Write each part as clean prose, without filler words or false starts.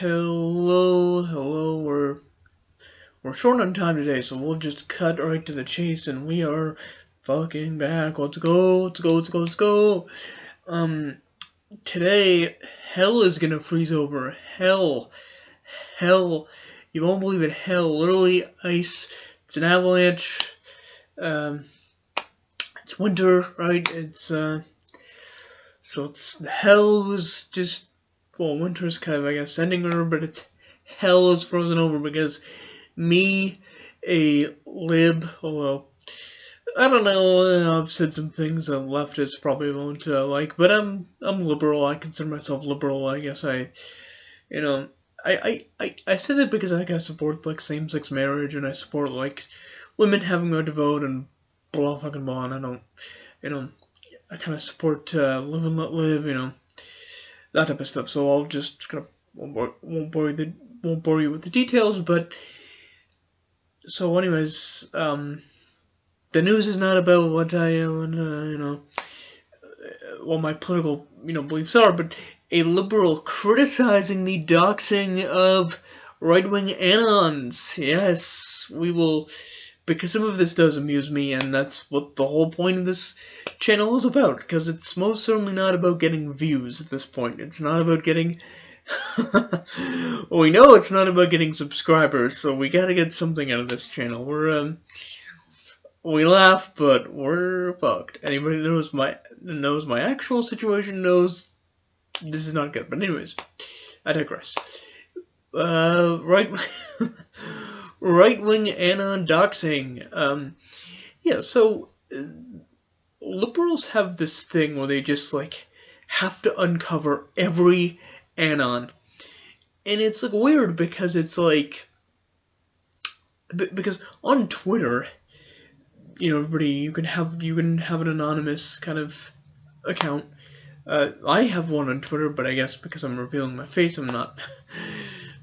Hello. We're short on time today, so we'll just cut right to the chase, and we are fucking back. Let's go. Today, hell is gonna freeze over. Hell. You won't believe it. Hell, literally ice. It's an avalanche. It's winter, right? So hell is just. Well, winter's kind of, I guess, ending over, but hell is frozen over because me, a lib, although, I don't know, I've said some things that leftists probably won't like, but I'm liberal. I consider myself liberal. I guess I say that because I support, like, same-sex marriage, and I support, like, women having the right to vote, and blah fucking blah, and I kind of support live and let live, that type of stuff. So I'll just kind of won't bore you with the details. But so, anyways, the news is not about what what my political beliefs are, but a liberal criticizing the doxing of right-wing anons. Yes, we will. Because some of this does amuse me, and that's what the whole point of this channel is about, because it's most certainly not about getting views at this point. It's not about getting... well, we know it's not about getting subscribers, so we gotta get something out of this channel. We laugh, but we're fucked. Anybody knows my actual situation knows this is not good. But anyways, I digress. Right-wing anon doxing. So liberals have this thing where they just, like, have to uncover every anon. And it's, like, weird because it's, like, because on Twitter, everybody, you can have an anonymous kind of account. I have one on Twitter, but I guess because I'm revealing my face, I'm not...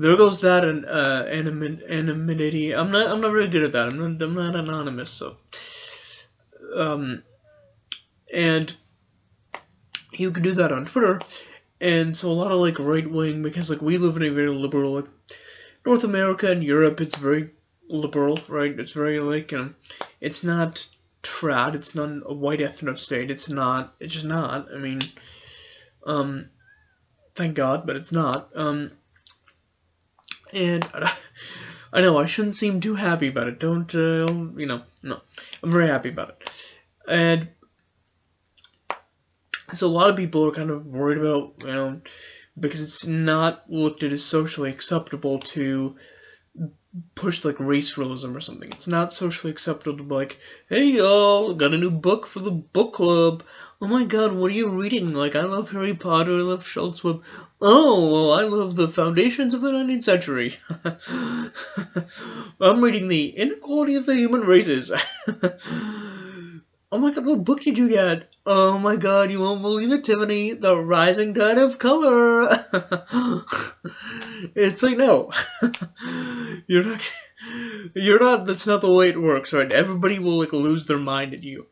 There goes that anonymity. I'm not really good at that. I'm not anonymous. So, and you can do that on Twitter. And so a lot of, like, right wing, because, like, we live in a very liberal, like, North America and Europe. It's very liberal, right? It's very, like, it's not trad. It's not a white ethno state. It's not. It's just not. I mean, thank God, but it's not. And I know I shouldn't seem too happy about it. No. I'm very happy about it. And so a lot of people are kind of worried about, because it's not looked at as socially acceptable to push, like, race realism or something. It's not socially acceptable to be like, hey y'all, got a new book for the book club. Oh my god, what are you reading? Like, I love Harry Potter, I love Charles Webb. Oh, well, I love the foundations of the 19th century. I'm reading The Inequality of the Human Races. Oh my god, what book did you get? Oh my god, you won't believe it, Tiffany. The Rising Tide of Color. It's like, no. You're not, that's not the way it works, right? Everybody will, like, lose their mind at you.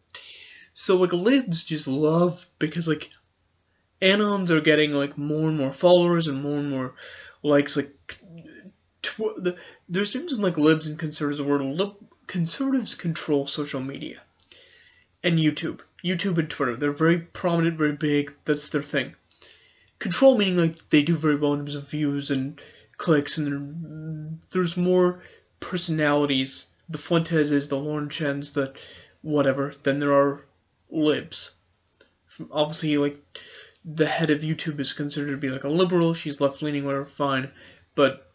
So, like, libs just love, because, like, anons are getting, like, more and more followers and more likes, like, there's difference in, like, libs and conservatives. The word conservatives control social media. And YouTube and Twitter, they're very prominent, very big, that's their thing. Control meaning, like, they do very well in terms of views and clicks, and there's more personalities, the Fuenteses, the Lauren Chens, the whatever, than there are libs. Obviously, like, the head of YouTube is considered to be, like, a liberal, she's left-leaning, whatever, fine, but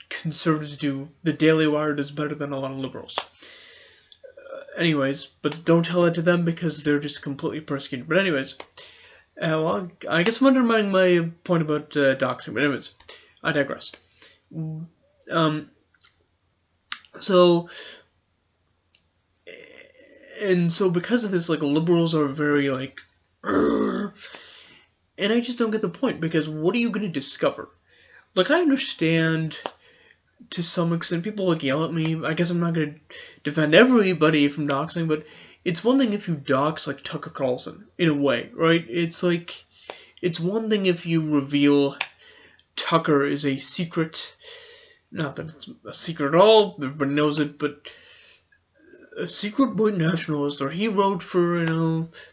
conservatives do, the Daily Wire does better than a lot of liberals. Anyways, but don't tell that to them because they're just completely persecuted. But anyways, well, I guess I'm undermining my point about doxing. But anyways, I digress. So because of this, like, liberals are very, like, and I just don't get the point, because what are you going to discover? Like, I understand to some extent, people, like, yell at me. I guess I'm not going to defend everybody from doxing, but it's one thing if you dox, like, Tucker Carlson, in a way, right? It's like, it's one thing if you reveal Tucker is a secret, not that it's a secret at all, everybody knows it, but a secret white nationalist, or he wrote for,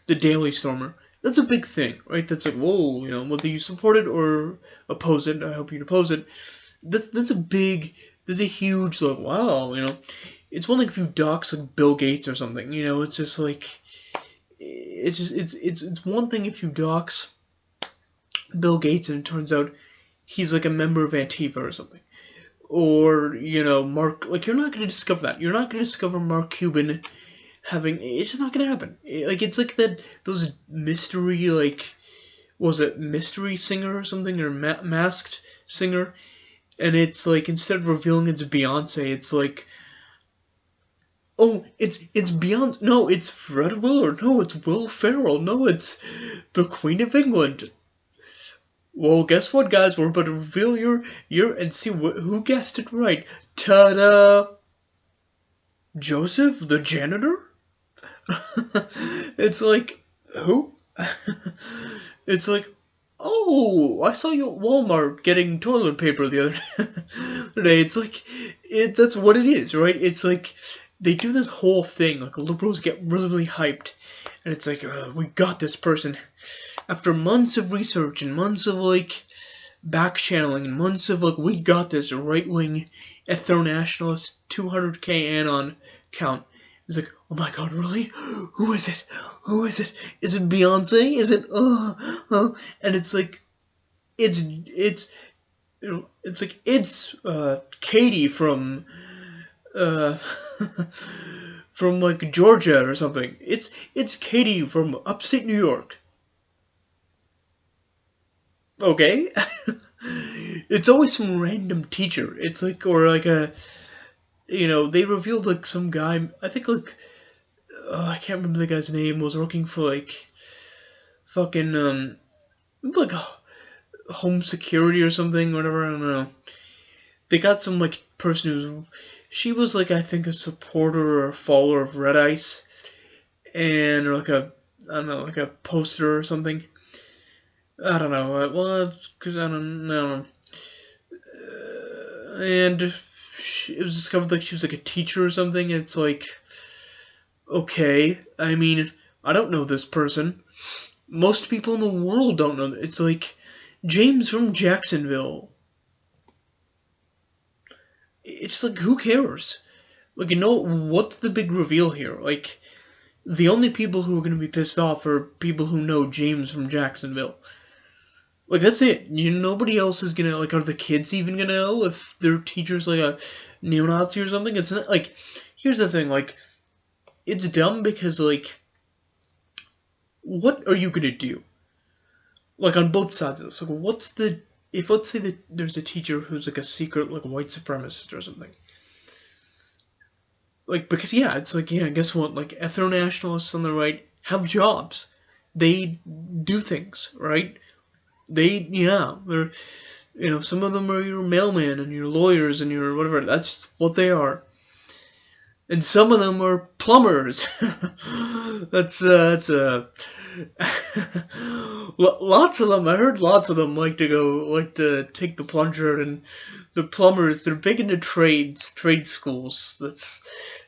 the Daily Stormer. That's a big thing, right? That's like, whoa, whether you support it or oppose it, I hope you oppose it. That's a huge, like, wow, It's one thing if you dox, like, Bill Gates or something, it's just like, it's one thing if you dox Bill Gates and it turns out he's like a member of Antifa or something. Or, Mark, like, you're not going to discover that. You're not going to discover Mark Cuban having, it's just not going to happen. Like, it's like those mystery, like, was it mystery singer or something, or masked singer, and it's like, instead of revealing it's Beyonce, it's like, oh, it's Beyonce, no, it's Fred Willard, no, it's Will Ferrell, no, it's the Queen of England. Well, guess what, guys? We're about to reveal your and see who guessed it right. Ta-da! Joseph, the janitor? It's like, who? It's like, oh, I saw you at Walmart getting toilet paper the other day. It's like, that's what it is, right? It's like, they do this whole thing, like, liberals get really, really hyped, and it's like, we got this person. After months of research and months of, like, back-channeling and months of, like, we got this right-wing ethno-nationalist 200k anon count. It's like, oh my god, really? Who is it? Who is it? Is it Beyonce? Is it, and it's like, it's like, it's, Katie from, from, like, Georgia or something. It's Katie from upstate New York. Okay. It's always some random teacher. It's like, or like they revealed like some guy, I think like, I can't remember the guy's name, was working for like, fucking, like home security or something, whatever, I don't know. They got some like person she was like, I think a supporter or a follower of Red Ice, and like I don't know, like a poster or something. I don't know. Well, because I don't know. And it was discovered like she was like a teacher or something. And it's like, okay. I mean, I don't know this person. Most people in the world don't know. It's like James from Jacksonville. It's like, who cares? Like, what's the big reveal here? Like, the only people who are going to be pissed off are people who know James from Jacksonville. Like, that's it. Nobody else is gonna, like, are the kids even gonna know if their teacher's, like, a neo-Nazi or something? It's not, like, here's the thing, like, it's dumb because, like, what are you gonna do? Like, on both sides of this. Like, if, let's say that there's a teacher who's, like, a secret, like, white supremacist or something. Like, because, yeah, it's like, yeah, guess what? Like, ethno-nationalists on the right have jobs. They do things, right? They're, some of them are your mailman and your lawyers and your whatever. That's what they are. And some of them are plumbers. Lots of them. I heard lots of them like to take the plunger, and the plumbers, they're big into trade schools. That's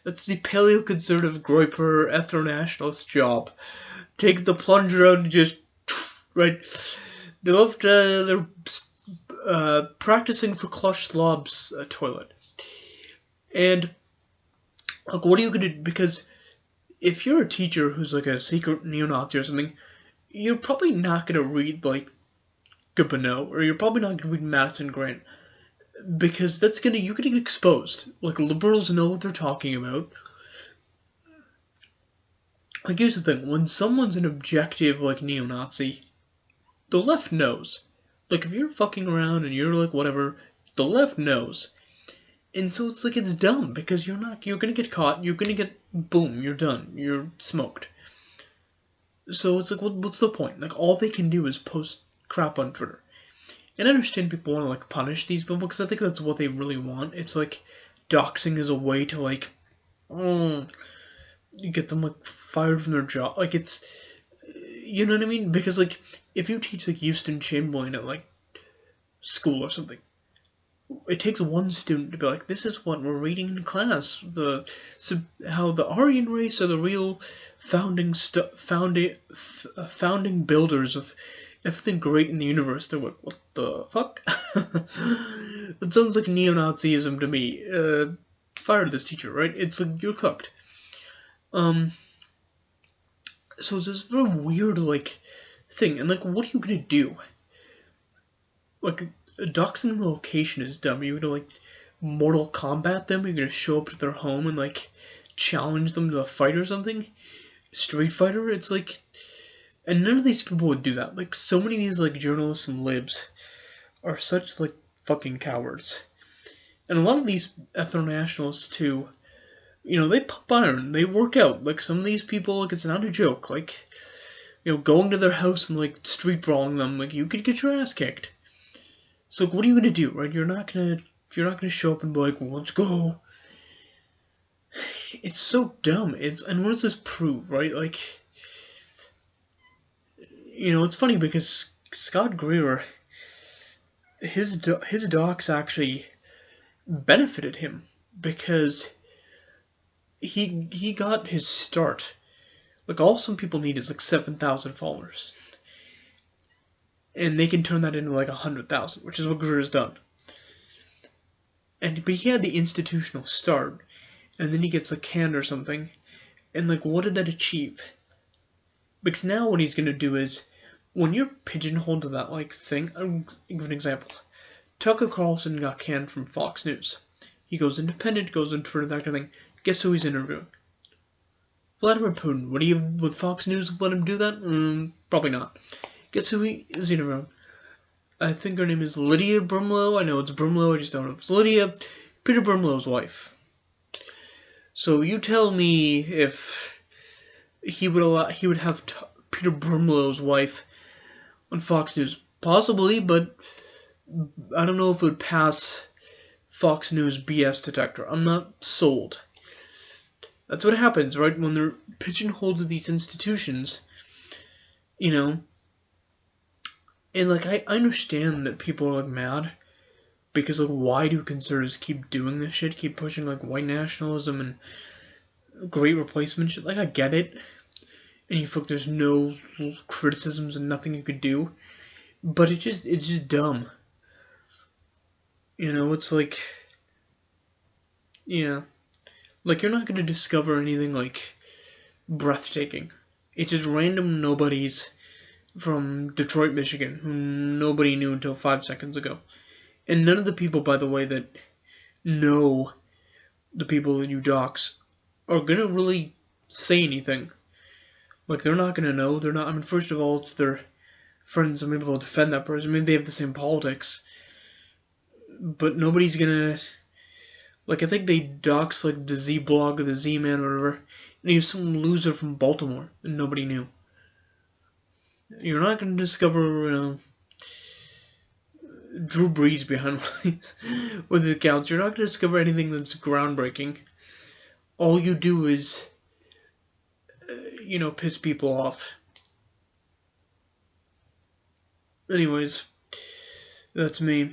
the paleoconservative groiper ethno-nationalist job. Take the plunger out and just, right. They love they're practicing for Clush Slob's toilet. And, like, what are you going to do? Because if you're a teacher who's, like, a secret neo-Nazi or something, you're probably not going to read, like, Gobineau, or you're probably not going to read Madison Grant. Because you're going to get exposed. Like, liberals know what they're talking about. Like, here's the thing. When someone's an objective, like, neo-Nazi, the left knows. Like, if you're fucking around and you're like, whatever, the left knows. And so it's like, it's dumb, because you're gonna get caught, you're gonna get, boom, you're done, you're smoked. So it's like, what's the point? Like, all they can do is post crap on Twitter. And I understand people want to, like, punish these people, because I think that's what they really want. It's like, doxing is a way to, like, get them, like, fired from their job. Like, it's, you know what I mean? Because, like, if you teach, like, Houston Chamberlain at, like, school or something. It takes one student to be like, this is what we're reading in class. How the Aryan race are the real founding builders of everything great in the universe. They're like, what the fuck? That sounds like neo-Nazism to me. Fire this teacher, right? It's like, you're cooked. So it's this very weird, like, thing. And, like, what are you gonna do? Like, doxing the location is dumb. You're gonna, like, Mortal Kombat them? You're gonna show up to their home and, like, challenge them to a fight or something? Street Fighter? It's like... And none of these people would do that. Like, so many of these, like, journalists and libs are such, like, fucking cowards. And a lot of these ethno-nationalists, too, you know, they pump iron. They work out. Like, some of these people, like, it's not a joke. Like, you know, going to their house and, like, street brawling them, like, you could get your ass kicked. So what are you gonna do, right? You're not gonna show up and be like, well, let's go. It's so dumb. And what does this prove, right? Like, you know, it's funny because Scott Greer, his docs actually benefited him because he got his start. Like, all some people need is like 7,000 followers. And they can turn that into like 100,000, which is what Greer's done. But he had the institutional start, and then he gets like canned or something, and like, what did that achieve? Because now what he's gonna do is, when you're pigeonholed to that like thing, I'll give an example. Tucker Carlson got canned from Fox News. He goes independent, goes into Twitter, that kind of thing. Guess who he's interviewing? Vladimir Putin. Would Fox News let him do that? Probably not. Guess who he is interviewing? I think her name is Lydia Brumlow. I know it's Brumlow, I just don't know. It's Lydia, Peter Brumlow's wife. So you tell me if he would have Peter Brumlow's wife on Fox News. Possibly, but I don't know if it would pass Fox News BS detector. I'm not sold. That's what happens, right? When they're pigeonholed to these institutions, you know. And, like, I understand that people are, like, mad. Because, like, why do conservatives keep doing this shit? Keep pushing, like, white nationalism and great replacement shit? Like, I get it. And you feel like there's no criticisms and nothing you could do. But it's just dumb. You know, it's like... Yeah. Like, you're not going to discover anything, like, breathtaking. It's just random nobodies from Detroit, Michigan, who nobody knew until 5 seconds ago. And none of the people, by the way, that know the people that you dox are going to really say anything. Like, they're not going to know. They're not... I mean, first of all, it's their friends, and maybe they'll defend that person. Maybe they have the same politics. But nobody's going to... Like, I think they dox, like, the Z-Blog or the Z-Man or whatever, and he was some loser from Baltimore that nobody knew. You're not going to discover, Drew Brees behind with the accounts. You're not going to discover anything that's groundbreaking. All you do is, piss people off. Anyways, that's me.